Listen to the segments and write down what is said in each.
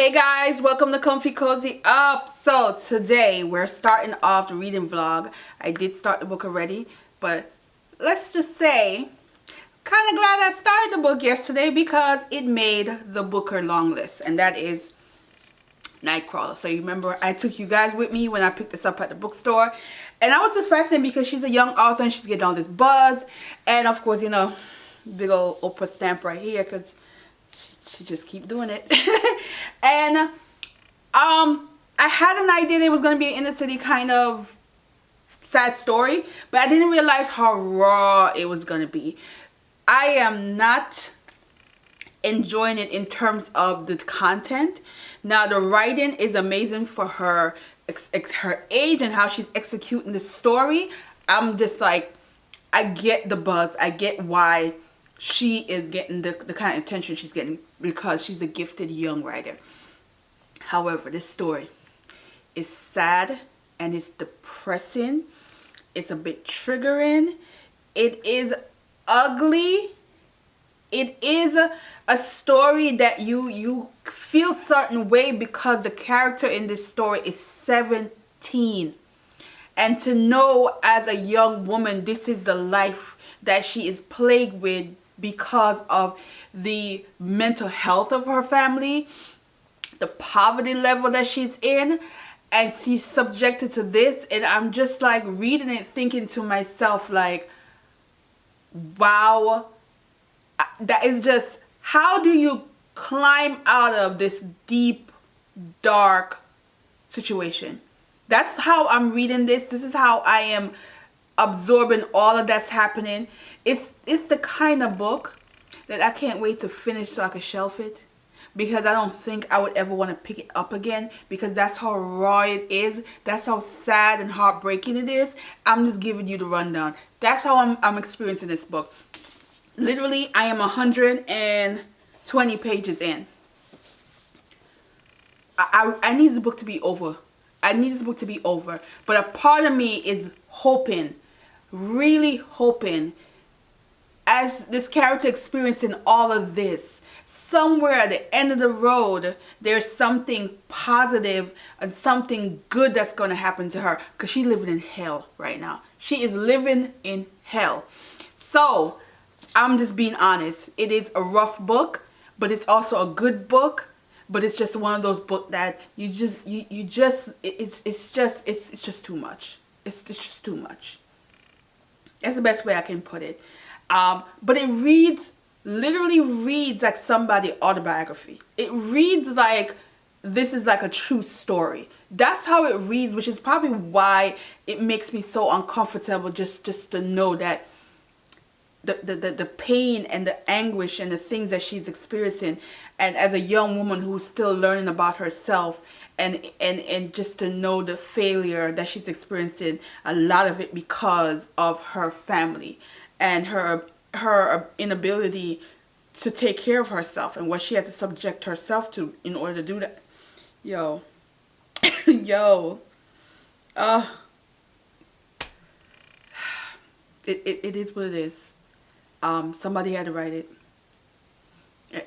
Hey guys, welcome to Comfy Cozy Up. So today we're starting off the reading vlog. I did start the book already, but let's just say kind of glad I started the book yesterday because it made the Booker long list, and that is Nightcrawling. So you remember I took you guys with me when I picked this up at the bookstore, and I was just fascinated because she's a young author and she's getting all this buzz, and of course, you know, big old Oprah stamp right here because she just keep doing it. And I had an idea that it was going to be an inner city kind of sad story, but I didn't realize how raw it was going to be. I am not enjoying it in terms of the content. Now the writing is amazing for her age and how she's executing the story. I'm just like, I get the buzz. I get why she is getting the kind of attention she's getting, because she's a gifted young writer. However, this story is sad and it's depressing. It's a bit triggering. It is ugly. It is a story that you feel certain way because the character in this story is 17. And to know as a young woman, this is the life that she is plagued with because of the mental health of her family, the poverty level that she's in, and she's subjected to this. And I'm just like reading it thinking to myself like, wow, that is just, how do you climb out of this deep, dark situation? That's how I'm reading this. This is how I am absorbing all of that's happening. It's the kind of book that I can't wait to finish so I can shelf it, because I don't think I would ever want to pick it up again, because that's how raw it is. That's how sad and heartbreaking it is. I'm just giving you the rundown. That's how I'm experiencing this book. Literally, I am 120 pages in. I need the book to be over. I need this book to be over. But a part of me is hoping, really hoping, as this character experiencing all of this, somewhere at the end of the road, there's something positive and something good that's going to happen to her. Because she's living in hell right now. She is living in hell. So, I'm just being honest. It is a rough book, but it's also a good book. But it's just one of those books that it's just too much. It's just too much. That's the best way I can put it. But it literally reads like somebody's autobiography. It reads like this is like a true story. That's how it reads, which is probably why it makes me so uncomfortable just to know that the pain and the anguish and the things that she's experiencing, and as a young woman who's still learning about herself, and just to know the failure that she's experiencing, a lot of it because of her family and her inability to take care of herself and what she had to subject herself to in order to do that. Yo. It is what it is. Somebody had to write it,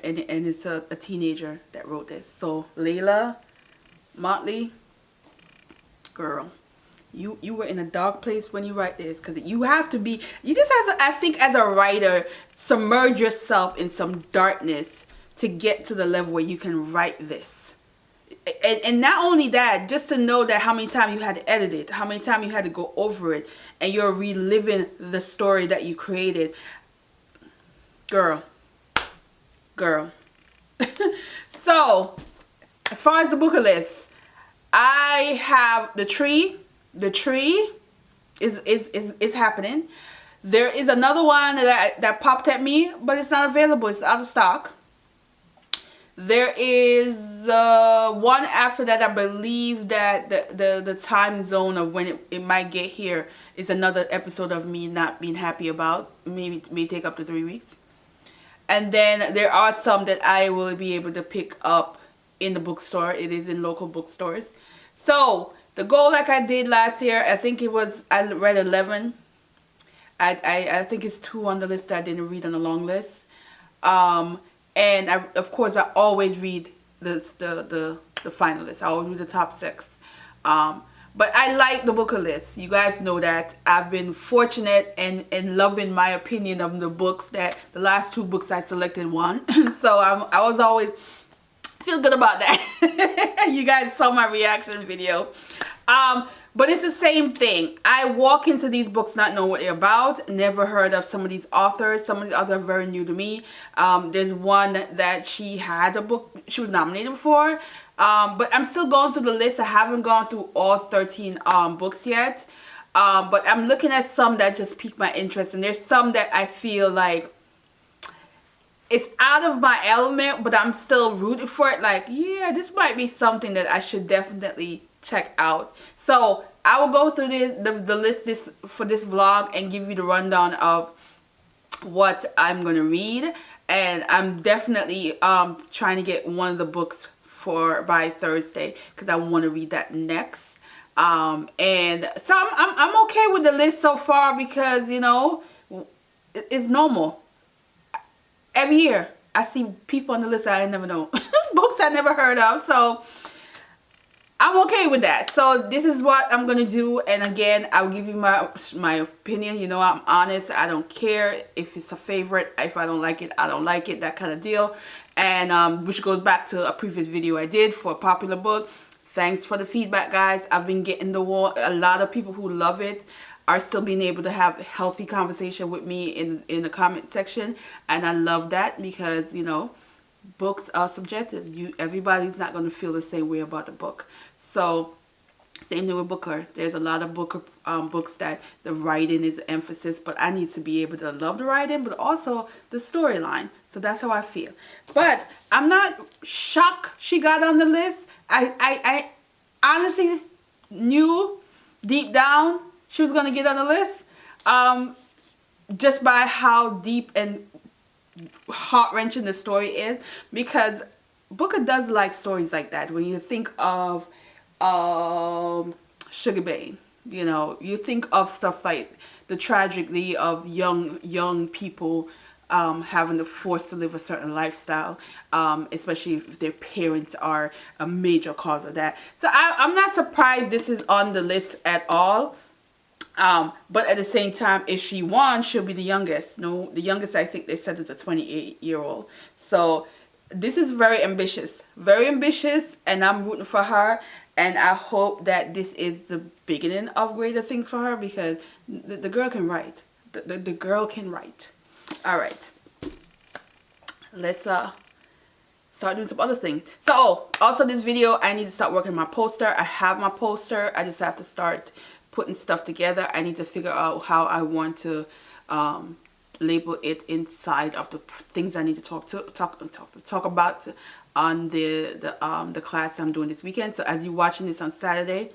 and it's a teenager that wrote this. So Layla Motley, girl, you were in a dark place when you write this, because you just have to, I think as a writer, submerge yourself in some darkness to get to the level where you can write this. And not only that, just to know that how many times you had to edit it, how many times you had to go over it, and you're reliving the story that you created. Girl. So, as far as the book list, I have the tree. The tree is happening. There is another one that popped at me, but it's not available. It's out of stock. There is one after that. I believe that the time zone of when it might get here is another episode of me not being happy about. Maybe it may take up to 3 weeks. And then there are some that I will be able to pick up in the bookstore. It is in local bookstores. So the goal, like I did last year, I think it was, I read 11. I think it's 2 on the list that I didn't read on the long list. And of course I always read the finalists. I always read the top 6. But I like the booker list. You guys know that I've been fortunate and loving my opinion of the books, that the last 2 books I selected won. So I was always feel good about that. You guys saw my reaction video. But it's the same thing. I walk into these books not knowing what they're about. Never heard of some of these authors. Some of the others are very new to me. There's one that she had a book she was nominated for. But I'm still going through the list. I haven't gone through all 13 books yet. But I'm looking at some that just pique my interest. And there's some that I feel like it's out of my element, but I'm still rooting for it. Like, yeah, this might be something that I should definitely check out. So I will go through the list for this vlog and give you the rundown of what I'm gonna read. And I'm definitely trying to get one of the books by Thursday, because I want to read that next. And so I'm okay with the list so far, because you know it's normal. Every year I see people on the list that I never know, books I never heard of, so I'm okay with that. So this is what I'm gonna do, and again, I'll give you my opinion. You know, I'm honest. I don't care if it's a favorite. If I don't like it, I don't like it, that kind of deal. And which goes back to a previous video I did for a popular book. Thanks for the feedback, guys. I've been getting a lot of people who love it are still being able to have a healthy conversation with me in the comment section, and I love that, because you know, books are subjective. Everybody's not going to feel the same way about the book. So same thing with Booker. There's a lot of books that the writing is emphasis, but I need to be able to love the writing, but also the storyline. So that's how I feel. But I'm not shocked she got on the list. I honestly knew deep down she was going to get on the list, just by how deep and heart-wrenching the story is, because Booker does like stories like that. When you think of Sugar Bane, you know, you think of stuff like the tragedy of young people having to force to live a certain lifestyle, especially if their parents are a major cause of that. So I'm not surprised this is on the list at all. But at the same time, if she won, she'll be the youngest. No, the youngest I think they said is a 28-year-old. So this is very ambitious, and I'm rooting for her. And I hope that this is the beginning of greater things for her, because the girl can write. The girl can write. All right, let's start doing some other things. So also this video, I need to start working on my poster. I have my poster. I just have to start putting stuff together. I need to figure out how I want to label it inside of the things I need to talk about on the class I'm doing this weekend. So as you're watching this on Saturday,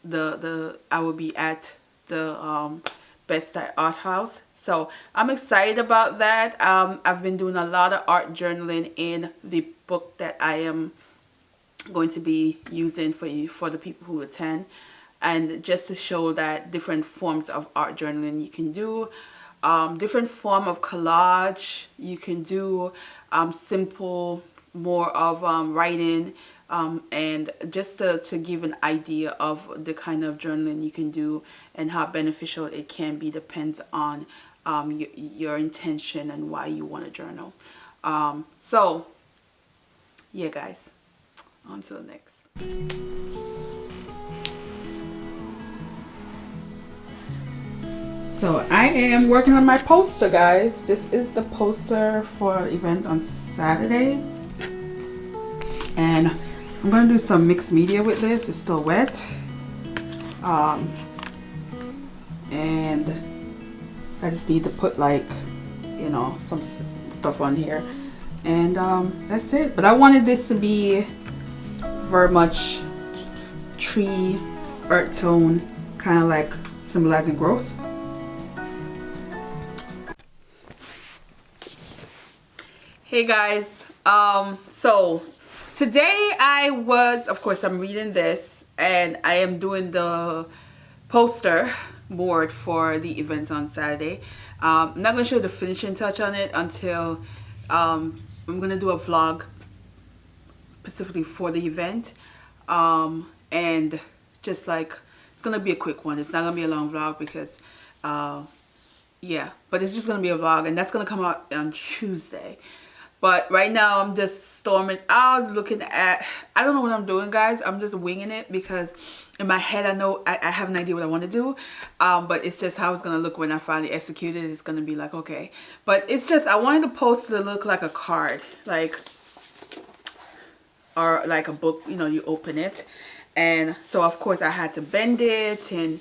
I will be at the Bed-Stuy Art House. So I'm excited about that. I've been doing a lot of art journaling in the book that I am going to be using for the people who attend. And just to show that different forms of art journaling you can do, different form of collage you can do, simple, more of writing, and just to give an idea of the kind of journaling you can do and how beneficial it can be, depends on your intention and why you want to journal. So yeah, guys, on to the next. So I am working on my poster, guys. This is the poster for an event on Saturday. And I'm going to do some mixed media with this. It's still wet. And I just need to put, like, you know, some stuff on here. And that's it. But I wanted this to be very much tree, earth tone, kind of like symbolizing growth. Hey guys, so today of course I'm reading this, and I am doing the poster board for the event on Saturday. I'm not going to show the finishing touch on it until I'm going to do a vlog specifically for the event. And just like, it's gonna be a quick one. It's not gonna be a long vlog because yeah, but it's just gonna be a vlog, and that's gonna come out on Tuesday. But right now I'm just storming out, looking at, I don't know what I'm doing, guys. I'm just winging it because in my head I know I have an idea what I want to do, but it's just how it's gonna look when I finally execute it. It's gonna be like, okay. But it's just, I wanted the poster to look like a card, like, or like a book, you know, you open it. And so of course I had to bend it and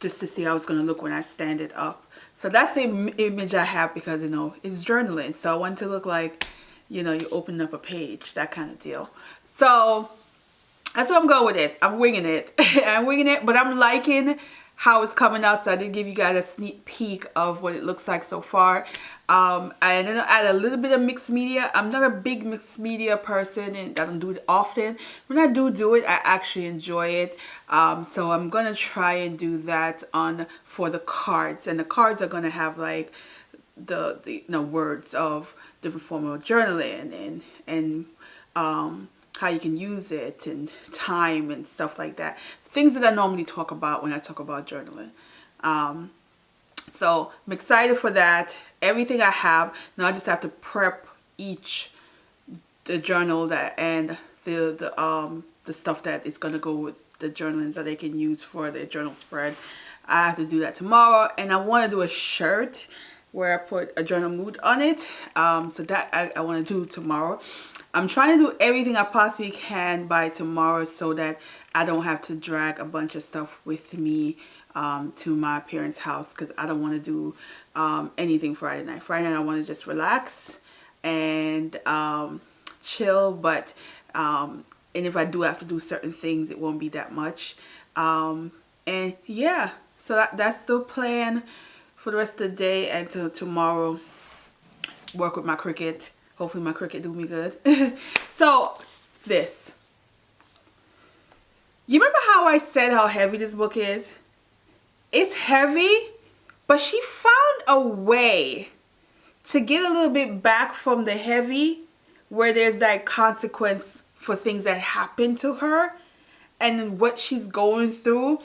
just to see how it's gonna look when I stand it up. So that's the image I have because, you know, it's journaling. So I want it to look like, you know, you open up a page, that kind of deal. So that's what I'm going with this. I'm winging it. I'm winging it, but I'm liking how it's coming out. So I did give you guys a sneak peek of what it looks like so far. And then I'll add a little bit of mixed media. I'm not a big mixed media person and I don't do it often. When I do it, I actually enjoy it. So I'm gonna try and do that for the cards, and the cards are gonna have like the you know, words of different form of journaling and how you can use it and time and stuff like that. Things that I normally talk about when I talk about journaling. So I'm excited for that. Everything I have now, I just have to prep the journal that and the stuff that is gonna go with the journaling so they can use for the journal spread. I have to do that tomorrow, and I want to do a shirt where I put a journal mood on it. So that I want to do tomorrow. I'm trying to do everything I possibly can by tomorrow so that I don't have to drag a bunch of stuff with me to my parents' house, because I don't want to do anything Friday night. Friday night I want to just relax and chill, but and if I do have to do certain things, it won't be that much. And yeah, so that's the plan for the rest of the day, and to tomorrow work with my Cricut. Hopefully my Cricut do me good. So this, you remember how I said how heavy this book is? It's heavy, but she found a way to get a little bit back from the heavy, where there's that consequence for things that happen to her and what she's going through.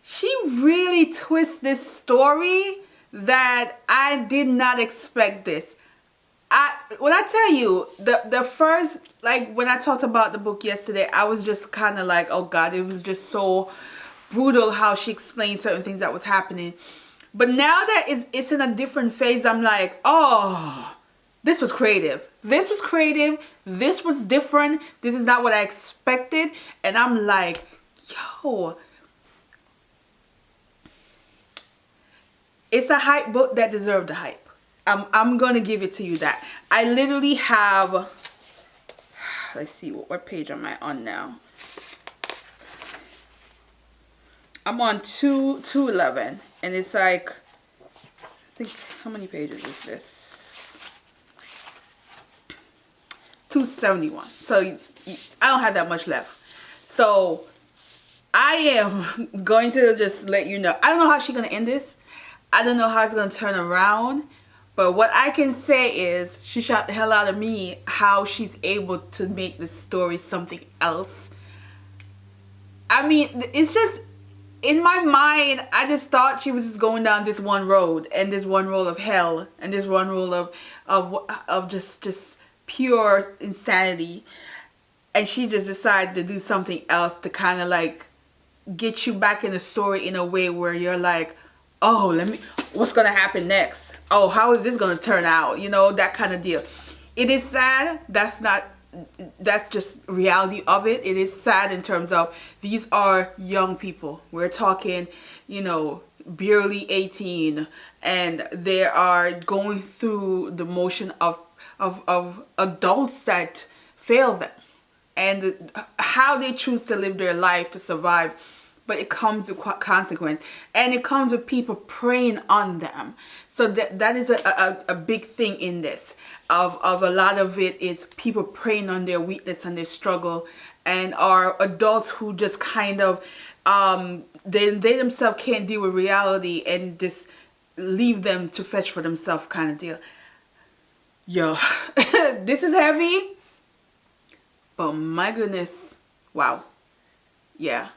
She really twists this story that I did not expect this. When I tell you, the first, like when I talked about the book yesterday, I was just kind of like, oh God, it was just so brutal how she explained certain things that was happening. But now that it's in a different phase, I'm like, oh, this was creative. This was creative. This was different. This is not what I expected. And I'm like, yo, it's a hype book that deserved the hype. I'm gonna give it to you that. I literally have, let's see, what page am I on now? I'm on 211, and it's like, I think, how many pages is this? 271. So I don't have that much left. So I am going to just let you know. I don't know how she's gonna end this. I don't know how it's gonna turn around. But what I can say is she shot the hell out of me how she's able to make the story something else. I mean, it's just, in my mind, I just thought she was just going down this one road, and this one road of hell, and this one road of just pure insanity. And she just decided to do something else to kind of like get you back in the story in a way where you're like, oh, what's gonna happen next? Oh, how is this gonna turn out? You know, that kind of deal. It is sad. That's just reality of it. It is sad in terms of these are young people. We're talking, you know, barely 18, and they are going through the motion of adults that fail them, and how they choose to live their life to survive. But it comes with consequence, and it comes with people preying on them. So that is a big thing in this. Of a lot of it is people preying on their weakness and their struggle, and are adults who just kind of they themselves can't deal with reality and just leave them to fetch for themselves, kind of deal. Yo, this is heavy. but my goodness, wow, yeah,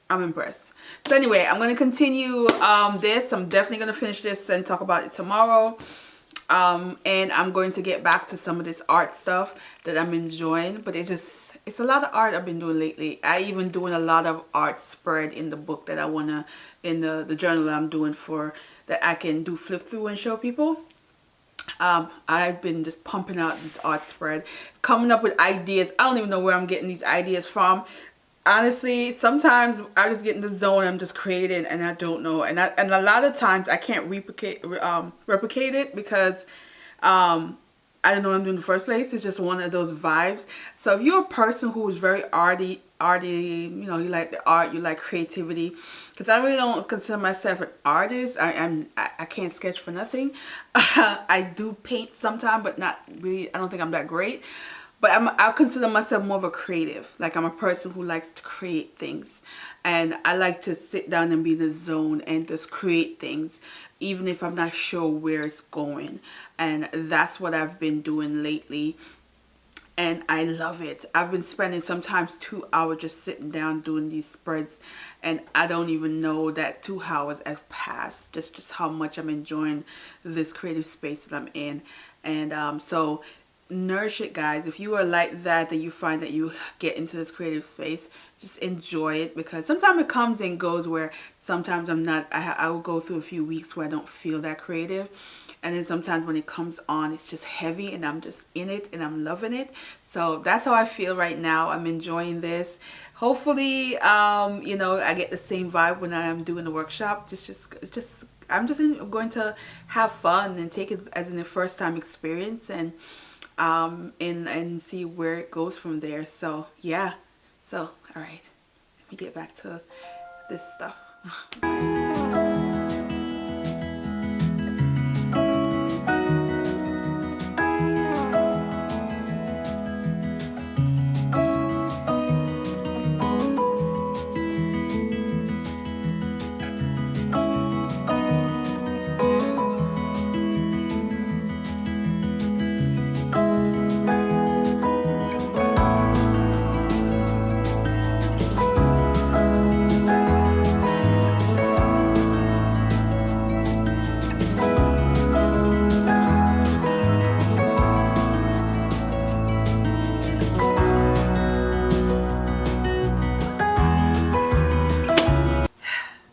I'm impressed. So anyway, I'm going to continue this. I'm definitely going to finish this and talk about it tomorrow. And I'm going to get back to some of this art stuff that I'm enjoying, but it's a lot of art I've been doing lately. I even doing a lot of art spread in the book that I want to, in the journal that I'm doing for, that I can do flip through and show people. I've been just pumping out these art spread, coming up with ideas. I don't even know where I'm getting these ideas from. Honestly, sometimes I just get in the zone, I'm just creating and I don't know, and a lot of times I can't replicate it because I don't know what I'm doing in the first place. It's just one of those vibes. So if you're a person who is very arty, you know, you like the art, you like creativity, because I really don't consider myself an artist. I can't sketch for nothing. I do paint sometimes, but not really. I don't think I'm that great. But I consider myself more of a creative. Like, I'm a person who likes to create things. And I like to sit down and be in the zone and just create things, even if I'm not sure where it's going. And that's what I've been doing lately. And I love it. I've been spending sometimes 2 hours just sitting down doing these spreads. And I don't even know that 2 hours has passed. Just how much I'm enjoying this creative space that I'm in. And so nourish it, guys. If you are like that you find that you get into this creative space, just enjoy it, because sometimes it comes and goes, where sometimes I'm not, I will go through a few weeks where I don't feel that creative, and then sometimes when it comes on, it's just heavy and I'm just in it and I'm loving it. So that's how I feel right now. I'm enjoying this. Hopefully you know, I get the same vibe when I'm doing the workshop. I'm just going to have fun and take it as a first time experience, and see where it goes from there. So yeah, so all right, let me get back to this stuff.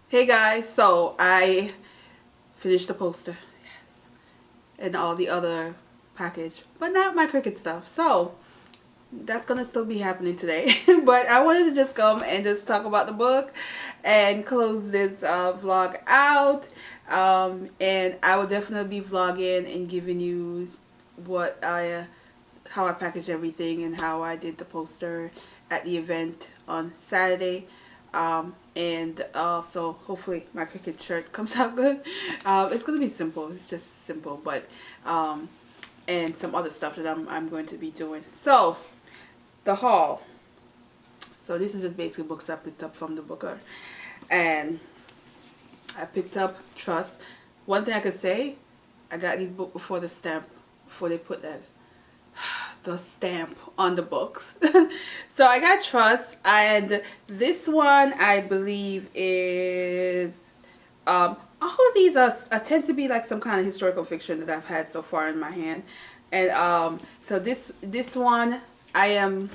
Hey guys, so I finished the poster, yes, and all the other package, but not my Cricut stuff. So that's gonna still be happening today. But I wanted to just come and just talk about the book and close this vlog out. And I will definitely be vlogging and giving you how I package everything and how I did the poster at the event on Saturday. And also hopefully my Cricut shirt comes out good. It's gonna be simple, it's just simple, but and some other stuff that I'm going to be doing. So the haul, so this is just basically books I picked up from the booker, and I picked up Trust. One thing I could say, I got these books before the stamp, before they put the stamp on the books. So I got Trust, and this one I believe is all of these are tend to be like some kind of historical fiction that I've had so far in my hand. And so this one I am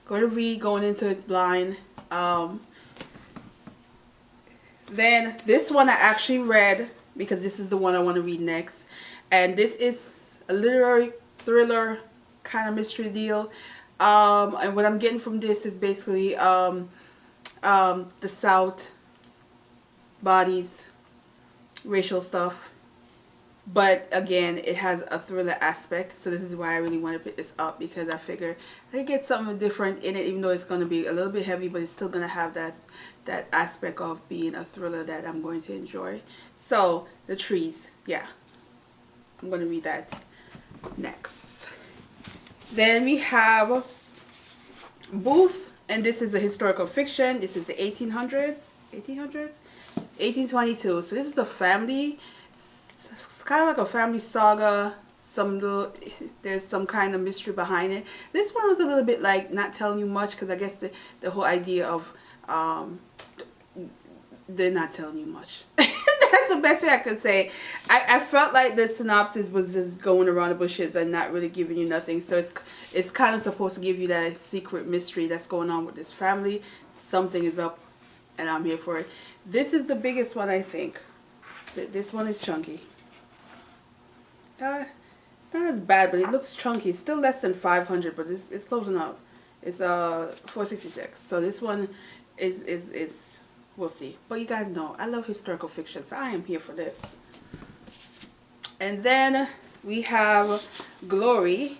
going to read, going into it blind. Then this one I actually read, because this is the one I want to read next, and this is a literary thriller kind of mystery deal. And what I'm getting from this is basically the South bodies, racial stuff, but again it has a thriller aspect. So this is why I really want to pick this up, because I figure I could get something different in it, even though it's going to be a little bit heavy, but it's still going to have that aspect of being a thriller that I'm going to enjoy. So The Trees, yeah, I'm going to read that next. Then we have Booth, and this is a historical fiction. This is the 1800s, 1822. So this is a family, it's kind of like a family saga some little, there's some kind of mystery behind it. This one was a little bit like not telling you much, because I guess the whole idea of they're not telling you much. That's the best way I could say. I felt like the synopsis was just going around the bushes and not really giving you nothing. So it's kind of supposed to give you that secret mystery that's going on with this family. Something is up, and I'm here for it. This is the biggest one, I think. This one is chunky. Not as bad, but it looks chunky. It's still less than 500, but it's closing up. It's 466. So this one is we'll see. But you guys know I love historical fiction, so I am here for this. And then we have Glory,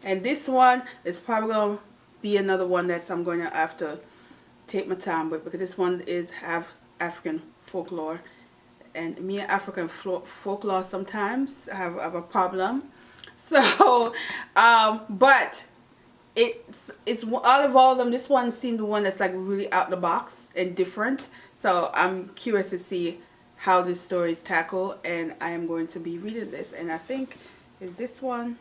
and this one is probably gonna be another one that I'm going to have to take my time with, because this one is African folklore, and me and African folklore sometimes have a problem. So but it's out of all of them, this one seemed the one that's like really out the box and different. So I'm curious to see how this story is tackled, and I am going to be reading this. And I think is this one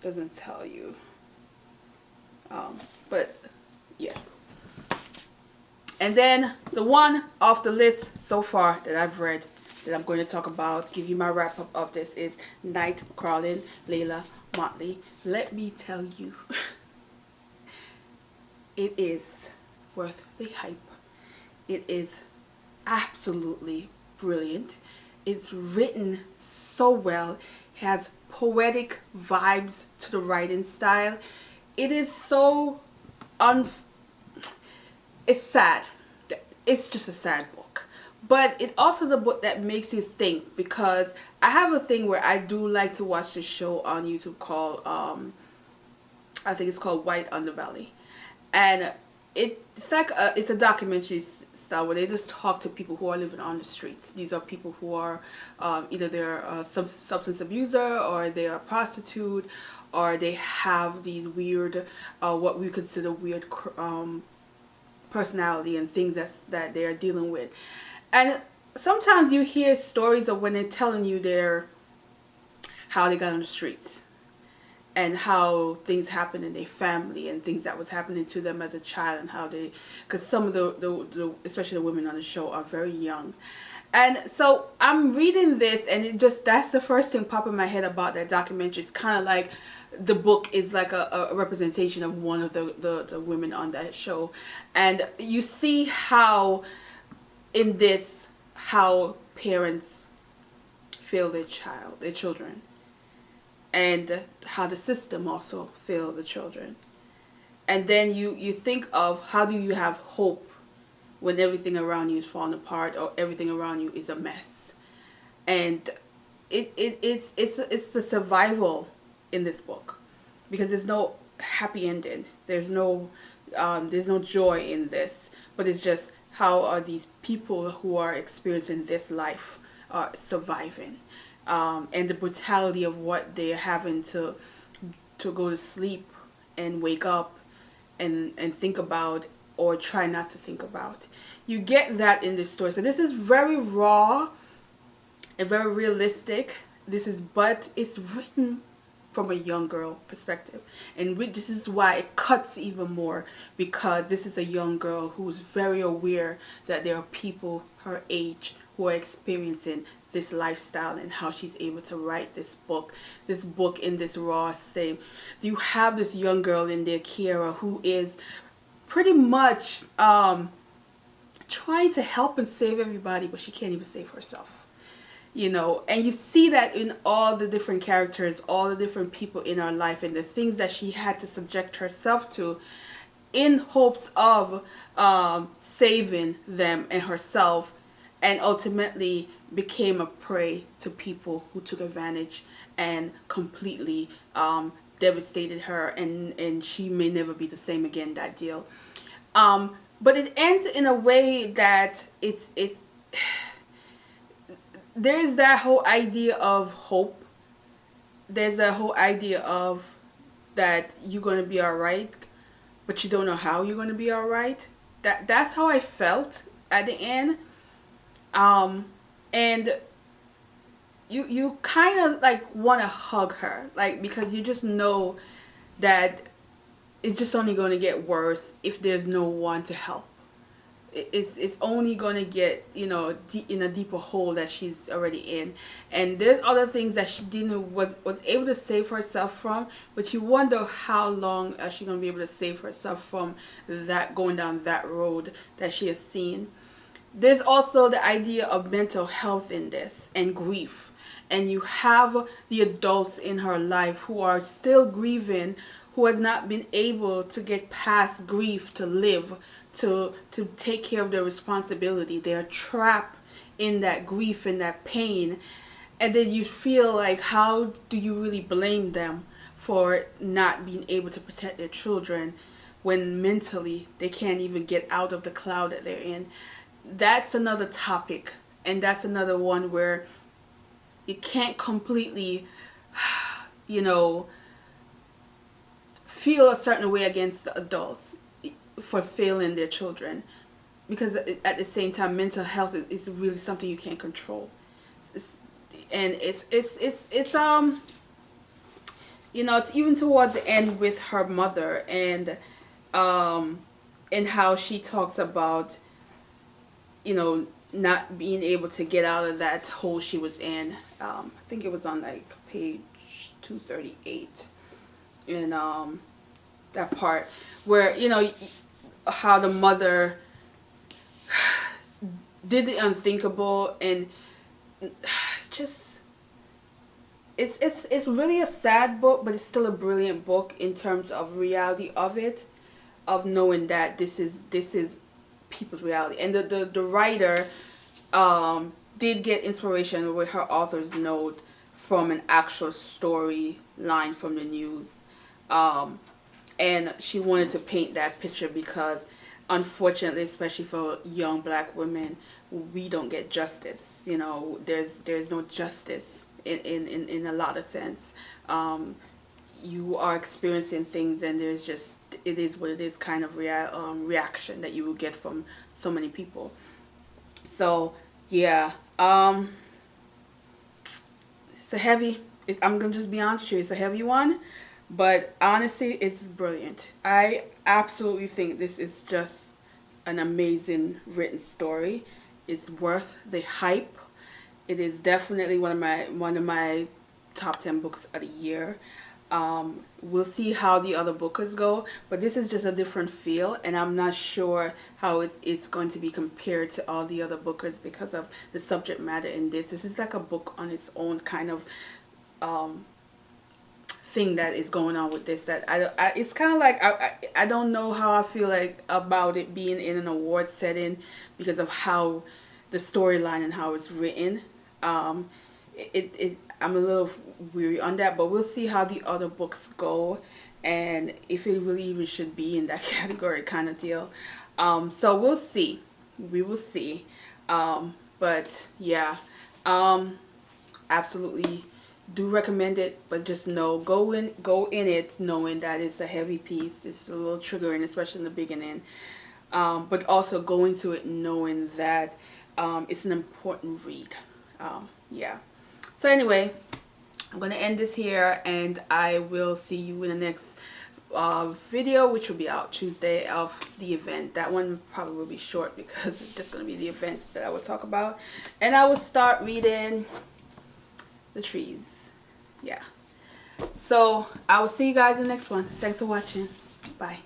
doesn't tell you, but yeah. And then the one off the list so far that I've read that I'm going to talk about, give you my wrap up of this, is Nightcrawling, Layla Motley. Let me tell you, it is worth the hype. It is absolutely brilliant. It's written so well. It has poetic vibes to the writing style. It is so it's sad. It's just a sad book. But it's also the book that makes you think, because I have a thing where I do like to watch this show on YouTube called, I think it's called White Underbelly. And it's like it's a documentary style where they just talk to people who are living on the streets. These are people who are either they're a substance abuser, or they are a prostitute, or they have these weird, what we consider weird personality and things that they are dealing with. And sometimes you hear stories of when they're telling you how they got on the streets, and how things happened in their family, and things that was happening to them as a child, and how they, because some of the especially the women on the show are very young. And so I'm reading this, and it just, that's the first thing pop in my head about that documentary. It's kind of like the book is like a representation of one of the women on that show. And you see how in this, how parents fail their children, and how the system also fail the children. And then you think of, how do you have hope when everything around you is falling apart, or everything around you is a mess? And it's the survival in this book, because there's no happy ending. There's no joy in this, but it's just, how are these people who are experiencing this life surviving, and the brutality of what they're having to go to sleep and wake up and think about, or try not to think about. You get that in this story. So this is very raw and very realistic. But it's written from a young girl perspective, and this is why it cuts even more, because this is a young girl who's very aware that there are people her age who are experiencing this lifestyle, and how she's able to write this book in this raw state. You have this young girl in there, Kiara, who is pretty much trying to help and save everybody, but she can't even save herself. You know, and you see that in all the different characters, all the different people in our life, and the things that she had to subject herself to in hopes of saving them and herself, and ultimately became a prey to people who took advantage and completely devastated her, and she may never be the same again, that deal. But it ends in a way that it's there's that whole idea of hope. There's that whole idea of that you're going to be alright, but you don't know how you're going to be alright. That's how I felt at the end. And you kind of like want to hug her, like, because you just know that it's just only going to get worse if there's no one to help. It's only going to get, you know, in a deeper hole that she's already in. And there's other things that she didn't was able to save herself from, but you wonder how long is she going to be able to save herself from that, going down that road that she has seen. There's also the idea of mental health in this, and grief. And you have the adults in her life who are still grieving, who has not been able to get past grief, to live, to take care of their responsibility. They are trapped in that grief and that pain. And then you feel like, how do you really blame them for not being able to protect their children when mentally they can't even get out of the cloud that they're in? That's another topic, and that's another one where you can't completely, you know, feel a certain way against the adults for failing their children, because at the same time, mental health is really something you can't control. And it's you know, it's even towards the end with her mother, and how she talks about, you know, not being able to get out of that hole she was in. I think it was on like page 238, and that part where, you know, how the mother did the unthinkable. And it's just, it's really a sad book, but it's still a brilliant book in terms of reality of it, of knowing that this is people's reality. And the writer did get inspiration with her author's note from an actual storyline from the news. And she wanted to paint that picture because, unfortunately, especially for young black women, we don't get justice. You know, there's no justice in a lot of sense. You are experiencing things, and there's just, it is what it is kind of reaction that you will get from so many people. So yeah, it's a heavy, I'm gonna just be honest with you, it's a heavy one, but honestly, it's brilliant. I absolutely think this is just an amazing written story. It's worth the hype. It is definitely one of my top 10 books of the year. We'll see how the other bookers go, but this is just a different feel, and I'm not sure how it's going to be compared to all the other bookers because of the subject matter in this. This is like a book on its own kind of thing that is going on with this, that it's kind of like, I don't know how I feel like about it being in an award setting because of how the storyline and how it's written. I'm a little weary on that, but we'll see how the other books go and if it really even should be in that category kind of deal. So we'll see. We will see. But yeah, absolutely do recommend it, but just know, go in it knowing that it's a heavy piece. It's a little triggering, especially in the beginning. But also go into it knowing that it's an important read. Yeah. So anyway, I'm going to end this here, and I will see you in the next video, which will be out Tuesday, of the event. That one probably will be short because it's just going to be the event that I will talk about. And I will start reading The Trees. Yeah. So I will see you guys in the next one. Thanks for watching. Bye.